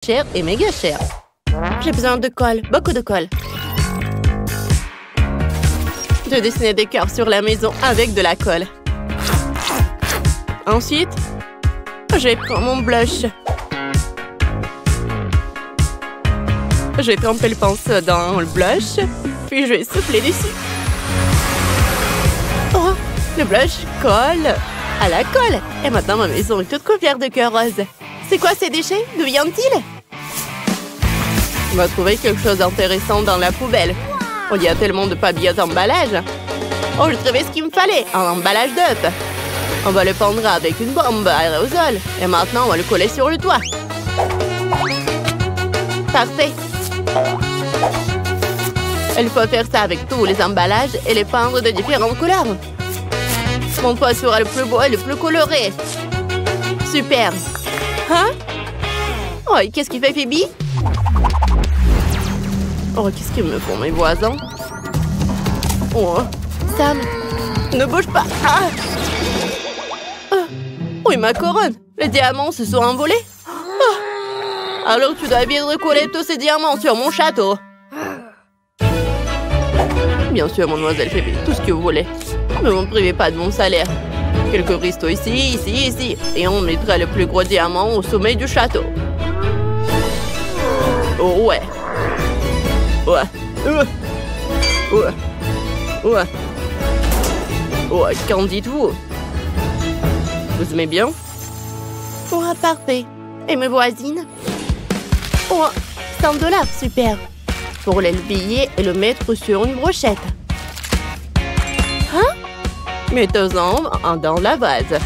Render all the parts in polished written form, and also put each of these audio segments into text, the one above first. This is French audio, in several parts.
cher et méga cher. J'ai besoin de colle, beaucoup de colle. Je dessinais des cœurs sur la maison avec de la colle. Ensuite, je vais prendre mon blush. Je vais tremper le pinceau dans le blush, puis je vais souffler dessus. Oh, le blush colle à la colle. Et maintenant, ma maison est toute couverte de cœurs roses. C'est quoi ces déchets? D'où viennent-ils? On va trouver quelque chose d'intéressant dans la poubelle. Oh, il y a tellement de papier d'emballage. Oh, j'ai trouvé ce qu'il me fallait, un emballage d'œuf. On va le pendre avec une bombe à aérosol. Et maintenant, on va le coller sur le toit. Parfait. Il faut faire ça avec tous les emballages et les peindre de différentes couleurs. Mon toit sera le plus beau et le plus coloré. Super. Hein? Oh, et qu'est-ce qu'il fait, Phoebe? Oh, qu'est-ce qu'ils me font, mes voisins? Oh, Sam, ne bouge pas. Ah! Oui, ma couronne. Les diamants se sont envolés. Oh. Alors tu dois bien recoller tous ces diamants sur mon château. Bien sûr, mademoiselle Phoebe, tout ce que vous voulez. Mais vous ne me privez pas de mon salaire. Quelques restos ici, ici, ici. Et on mettra le plus gros diamant au sommet du château. Oh ouais. Ouais. Ouais. Ouais. Ouais, qu'en dites-vous? Vous aimez bien? Oh, parfait. Et mes voisines? Oh, 100 $, super. Pour le billet et le mettre sur une brochette. Hein? Mettons-en dans la vase.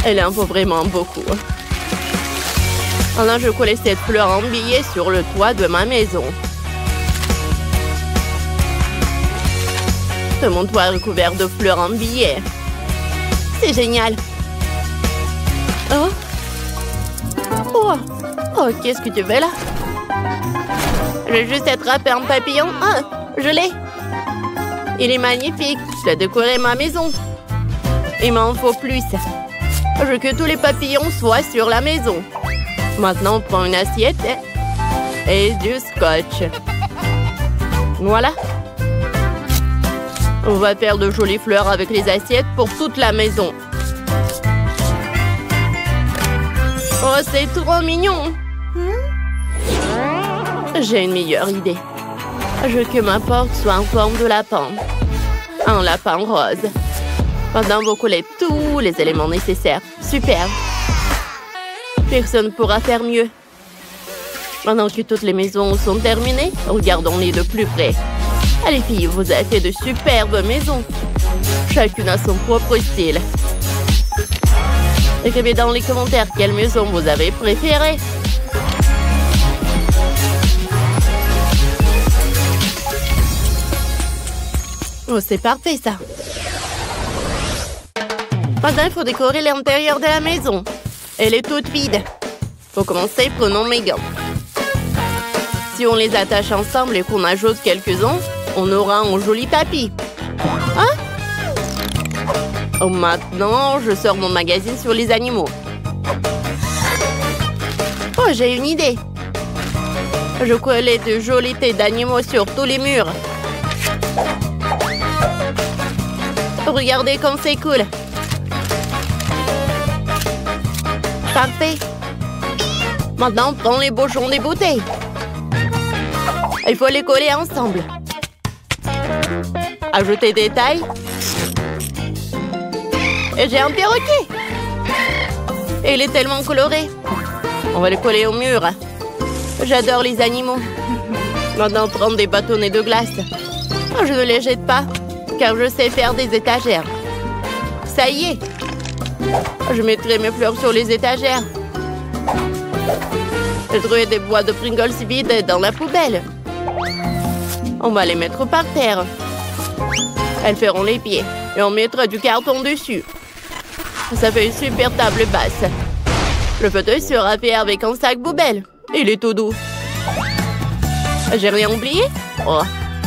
Elle en faut vraiment beaucoup. Alors, je colle cette fleur en billet sur le toit de ma maison. Tout mon toit est recouvert de fleurs en billets. C'est génial. Oh. Oh. Oh, qu'est-ce que tu fais là? Je vais juste attraper un papillon. Ah, je l'ai. Il est magnifique. Je vais décorer ma maison. Il m'en faut plus. Je veux que tous les papillons soient sur la maison. Maintenant, on prend une assiette et du scotch. Voilà. On va faire de jolies fleurs avec les assiettes pour toute la maison. Oh, c'est trop mignon! J'ai une meilleure idée. Je veux que ma porte soit en forme de lapin. Un lapin rose. Maintenant, vous collez tous les éléments nécessaires. Super! Personne ne pourra faire mieux. Maintenant que toutes les maisons sont terminées, regardons-les de plus près. Allez filles, vous avez fait de superbes maisons. Chacune a son propre style. Écrivez dans les commentaires quelle maison vous avez préférée. Oh, c'est parfait ça. Maintenant, il faut décorer l'intérieur de la maison. Elle est toute vide. Pour commencer, prenons mes gants. Si on les attache ensemble et qu'on ajoute quelques-uns, on aura un joli tapis. Hein? Oh, maintenant, je sors mon magazine sur les animaux. Oh, j'ai une idée. Je collais de jolies têtes d'animaux sur tous les murs. Regardez comme c'est cool. Parfait. Maintenant, on prend les bouchons des bouteilles. Il faut les coller ensemble. Ajoutez des tailles. Et j'ai un perroquet. Et il est tellement coloré. On va le coller au mur. J'adore les animaux. Maintenant, prendre des bâtonnets de glace. Je ne les jette pas, car je sais faire des étagères. Ça y est. Je mettrai mes fleurs sur les étagères. J'ai trouvé des boîtes de Pringles vides dans la poubelle. On va les mettre par terre. Elles feront les pieds et on mettra du carton dessus. Ça fait une super table basse. Le fauteuil sera fait avec un sac poubelle. Il est tout doux. J'ai rien oublié? Oh,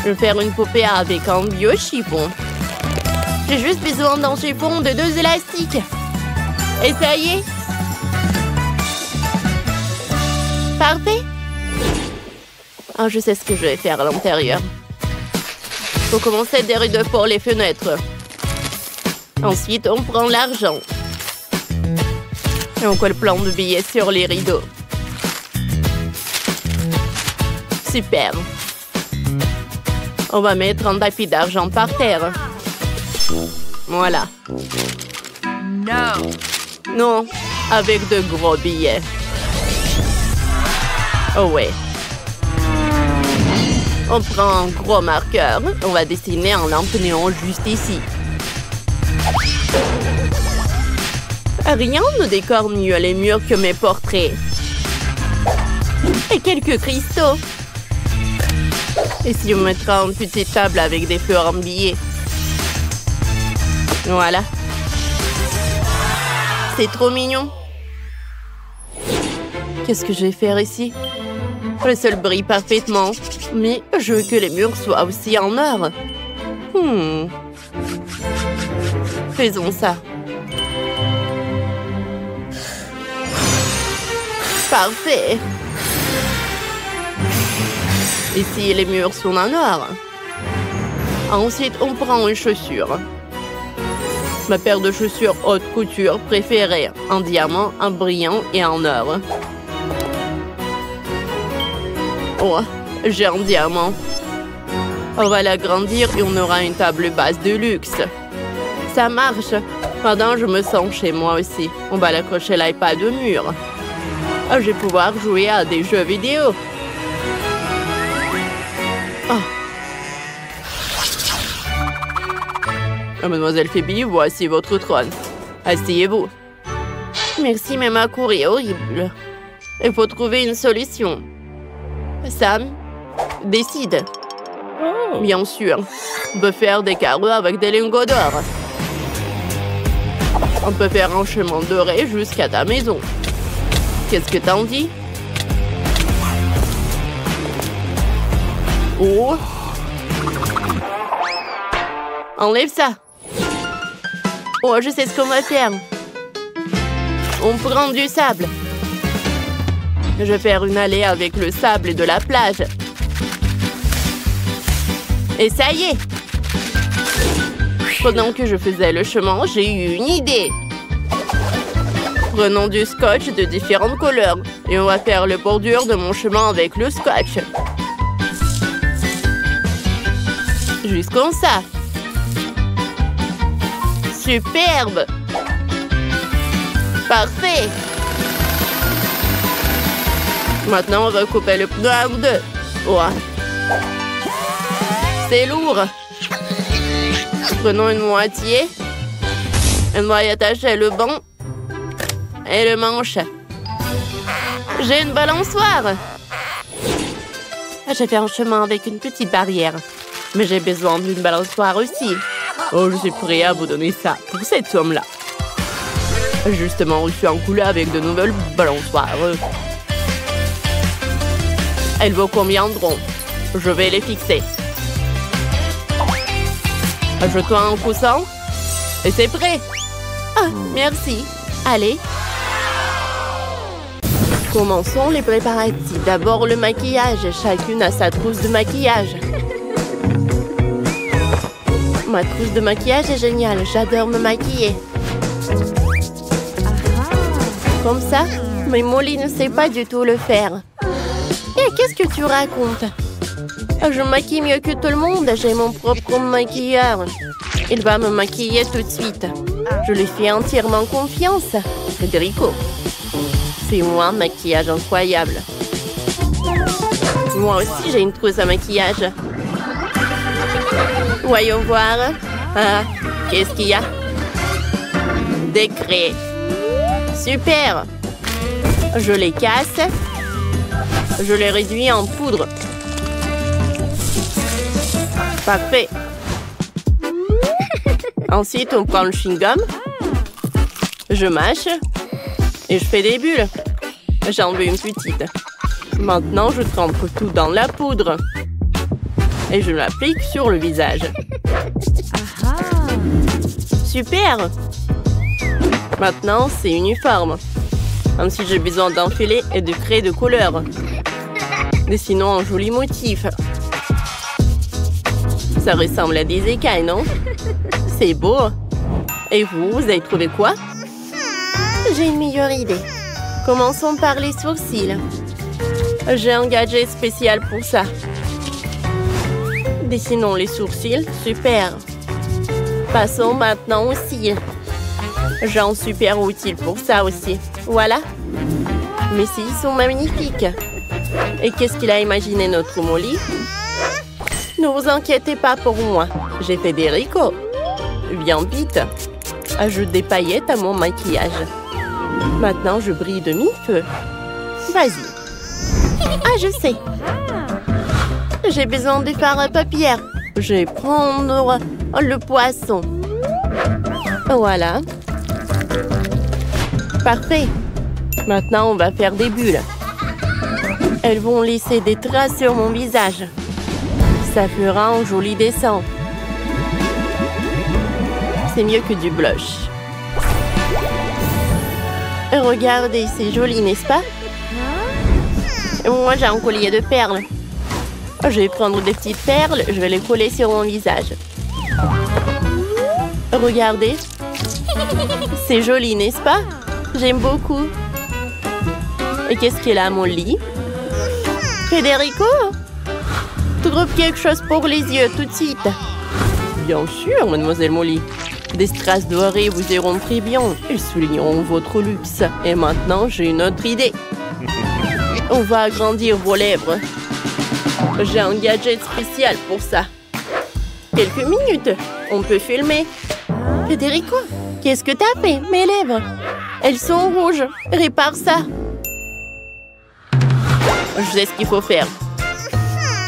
je vais faire une poupée avec un vieux chiffon. J'ai juste besoin d'un chiffon de 2 élastiques. Et ça y est. Parfait. Oh, je sais ce que je vais faire à l'intérieur. Faut commencer des rideaux pour les fenêtres. Ensuite, on prend l'argent. Et on colle plein de billets sur les rideaux. Super. On va mettre un tapis d'argent par terre. Voilà. Non, avec de gros billets. Oh ouais. On prend un gros marqueur. On va dessiner un lampe néon juste ici. Rien ne décore mieux les murs que mes portraits. Et quelques cristaux. Et si on mettra une petite table avec des fleurs en billets. Voilà. C'est trop mignon. Qu'est-ce que je vais faire ici? Le sol brille parfaitement. Mais je veux que les murs soient aussi en or. Faisons ça. Parfait. Ici, les murs sont en or. Ensuite, on prend une chaussure. Ma paire de chaussures haute couture préférée. En diamant, en brillant et en or. Oh, j'ai un diamant. On va l'agrandir et on aura une table basse de luxe. Ça marche. Maintenant, je me sens chez moi aussi. On va l'accrocher l'iPad au mur. Je vais pouvoir jouer à des jeux vidéo. Mademoiselle Phoebe, voici votre trône. Asseyez-vous. Merci, mais ma cour est horrible. Il faut trouver une solution. Sam, décide. Bien sûr. On peut faire des carreaux avec des lingots d'or. On peut faire un chemin doré jusqu'à ta maison. Qu'est-ce que t'en dis? Oh! Enlève ça. Oh, je sais ce qu'on va faire. On prend du sable. Je vais faire une allée avec le sable et de la plage. Et ça y est. Pendant que je faisais le chemin, j'ai eu une idée. Prenons du scotch de différentes couleurs. Et on va faire le bordure de mon chemin avec le scotch. Juste comme ça. Superbe! Parfait! Maintenant, on va couper le pneu en deux. Ouais. C'est lourd. Prenons une moitié. On va y attacher le banc et le manche. J'ai une balançoire. J'ai fait un chemin avec une petite barrière. Mais j'ai besoin d'une balançoire aussi. Oh, je suis prêt à vous donner ça pour cette somme-là. Justement, je suis en couleur avec de nouvelles balançoires. Elles vous conviendront. Je vais les fixer. Ajoute-toi un coussin. Et c'est prêt. Ah, merci. Allez. Commençons les préparatifs. D'abord, le maquillage. Chacune a sa trousse de maquillage. Ma trousse de maquillage est géniale. J'adore me maquiller. Comme ça, mais Molly ne sait pas du tout le faire. Et qu'est-ce que tu racontes? Je maquille mieux que tout le monde. J'ai mon propre maquilleur. Il va me maquiller tout de suite. Je lui fais entièrement confiance. Federico. C'est moi un maquillage incroyable. Moi aussi, j'ai une trousse à maquillage. Voyons voir. Ah, qu'est-ce qu'il y a? Des craies. Super. Je les casse. Je les réduis en poudre. Parfait. Ensuite, on prend le chewing-gum. Je mâche. Et je fais des bulles. J'en veux une petite. Maintenant, je trempe tout dans la poudre. Et je l'applique sur le visage. Super! Maintenant, c'est uniforme. Ensuite, j'ai besoin d'un filet et de craie de couleur. Dessinons un joli motif. Ça ressemble à des écailles, non? C'est beau. Et vous avez trouvé quoi? J'ai une meilleure idée. Commençons par les sourcils. J'ai un gadget spécial pour ça. Dessinons les sourcils. Super. Passons maintenant aux cils. J'ai un super outil pour ça aussi. Voilà. Mes cils sont magnifiques. Et qu'est-ce qu'il a imaginé notre Molly? Ne vous inquiétez pas pour moi. J'ai Federico. Viens vite. Ajoute des paillettes à mon maquillage. Maintenant, je brille de mille feux. Vas-y. Ah, je sais. J'ai besoin de faire un papier. Je vais prendre le poisson. Voilà. Parfait. Maintenant, on va faire des bulles. Elles vont laisser des traces sur mon visage. Ça fera un joli dessin. C'est mieux que du blush. Regardez, c'est joli, n'est-ce pas? Moi, j'ai un collier de perles. Je vais prendre des petites perles, je vais les coller sur mon visage. Regardez. C'est joli, n'est-ce pas? J'aime beaucoup. Et qu'est-ce qu'il a à mon lit? Federico? Trouve quelque chose pour les yeux tout de suite. Bien sûr, mademoiselle Molly. Des strass dorées vous iront très bien. Ils souligneront votre luxe. Et maintenant, j'ai une autre idée. On va agrandir vos lèvres. J'ai un gadget spécial pour ça. Quelques minutes. On peut filmer. Federico, qu'est-ce que t'as fait? Mes lèvres. Elles sont rouges. Répare ça. Je sais ce qu'il faut faire.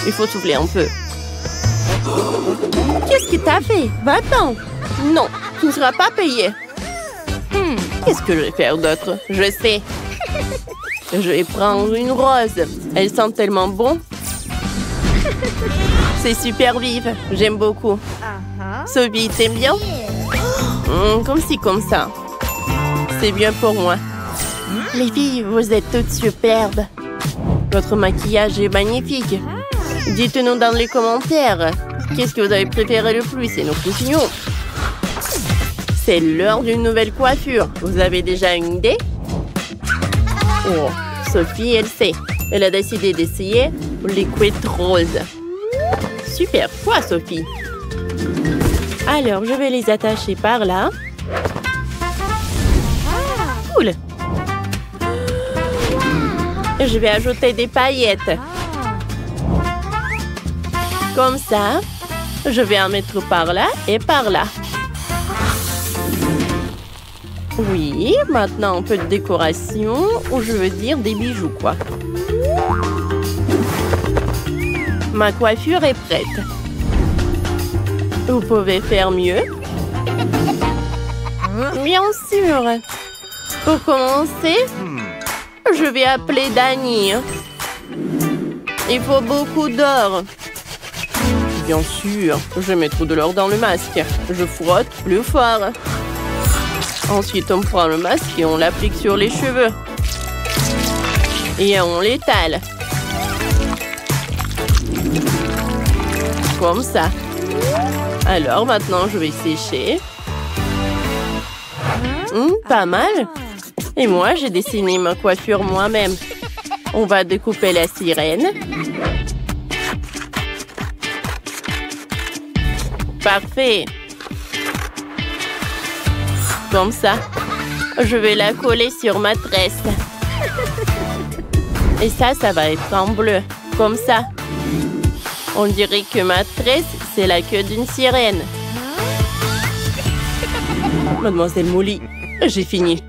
Il faut souffler un peu. Qu'est-ce que t'as fait? Va-t'en. Non, tu ne seras pas payé. Qu'est-ce que je vais faire d'autre? Je sais. Je vais prendre une rose. Elle sent tellement bon. C'est super vive. J'aime beaucoup. Sophie, t'aimes bien? Comme ci, comme ça. C'est bien pour moi. Les filles, vous êtes toutes superbes. Votre maquillage est magnifique. Dites-nous dans les commentaires. Qu'est-ce que vous avez préféré le plus et nous continuons. C'est l'heure d'une nouvelle coiffure. Vous avez déjà une idée? Oh, Sophie, elle sait. Elle a décidé d'essayer Liquid Rose. Super, quoi, Sophie? Alors, je vais les attacher par là. Cool. Je vais ajouter des paillettes. Comme ça. Je vais en mettre par là et par là. Oui, maintenant un peu de décoration, ou je veux dire des bijoux, quoi. Ma coiffure est prête. Vous pouvez faire mieux? Bien sûr. Pour commencer, je vais appeler Dani. Il faut beaucoup d'or. Bien sûr, je vais mettre de l'or dans le masque. Je frotte plus fort. Ensuite, on prend le masque et on l'applique sur les cheveux. Et on l'étale. Comme ça. Alors, maintenant, je vais sécher. Pas mal. Et moi, j'ai dessiné ma coiffure moi-même. On va découper la sirène. Parfait. Comme ça. Je vais la coller sur ma tresse. Et ça va être en bleu. Comme ça. On dirait que ma tresse, c'est la queue d'une sirène. Mademoiselle Molly, j'ai fini.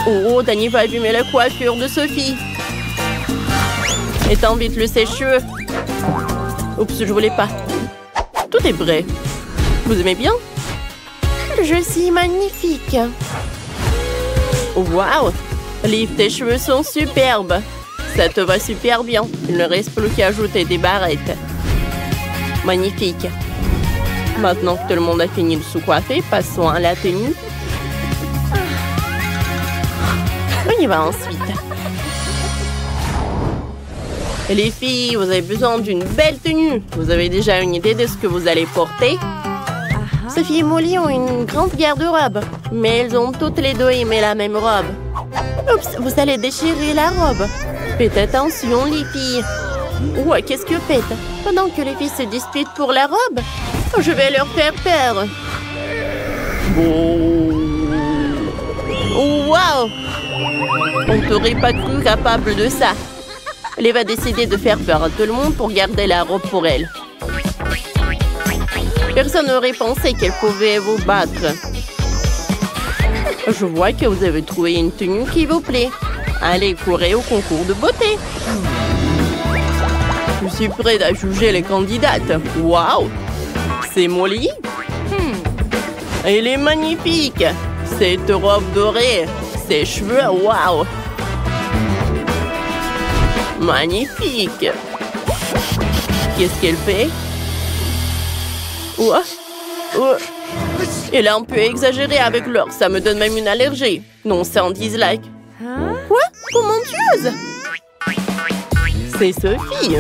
Oh, Dani va abîmer la coiffure de Sophie. Étends vite le sèche-cheveux. Oups, je voulais pas. Tout est prêt. Vous aimez bien? Je suis magnifique. Waouh! Tes cheveux sont superbes. Ça te va super bien. Il ne reste plus qu'à ajouter des barrettes. Magnifique. Maintenant que tout le monde a fini de se coiffer, passons à la tenue. On y va ensuite. Les filles, vous avez besoin d'une belle tenue. Vous avez déjà une idée de ce que vous allez porter? Sophie et Molly ont une grande garde-robe, mais elles ont toutes les deux aimé la même robe. Oups, vous allez déchirer la robe. Faites attention, les filles. Ouais, qu'est-ce que faites? Pendant que les filles se disputent pour la robe, je vais leur faire peur. Wow! On ne serait pas cru capable de ça. Elle va décider de faire peur à tout le monde pour garder la robe pour elle. Personne n'aurait pensé qu'elle pouvait vous battre. Je vois que vous avez trouvé une tenue qui vous plaît. Allez, courez au concours de beauté. Je suis prête à juger les candidates. Waouh! C'est Molly? Elle est magnifique. Cette robe dorée, ses cheveux, waouh! Magnifique! Qu'est-ce qu'elle fait? Ouah! Ouah! Elle a un peu exagéré avec l'or, ça me donne même une allergie. Non, c'est un dislike. Quoi? Comment tu oses? C'est Sophie.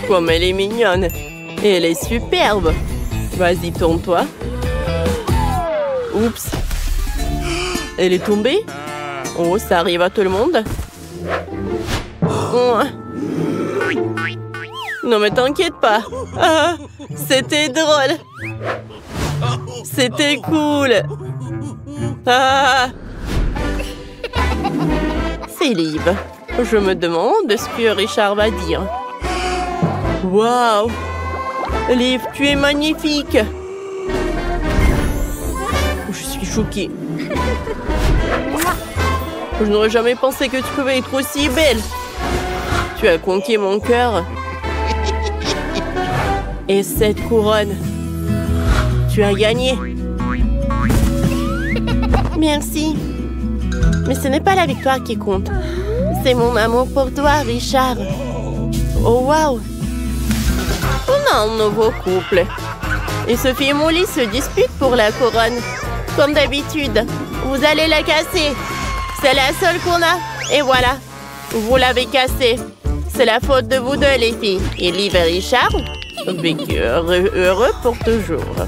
Comme elle est mignonne. Et elle est superbe. Vas-y, tourne-toi. Oups. Elle est tombée? Oh, ça arrive à tout le monde. Oh. Non, mais t'inquiète pas. Ah, c'était drôle. C'était cool. Ah. C'est Liv. Je me demande ce que Richard va dire. Waouh! Liv, tu es magnifique. Je suis choquée. Je n'aurais jamais pensé que tu pouvais être aussi belle. Tu as conquis mon cœur. Et cette couronne, tu as gagné. Merci. Mais ce n'est pas la victoire qui compte. C'est mon amour pour toi, Richard. Oh, waouh! On a un nouveau couple. Et Sophie et Molly se disputent pour la couronne. Comme d'habitude, vous allez la casser. C'est la seule qu'on a. Et voilà, vous l'avez cassée. C'est la faute de vous deux, les filles. Et Liv et Richard vécurent heureux pour toujours.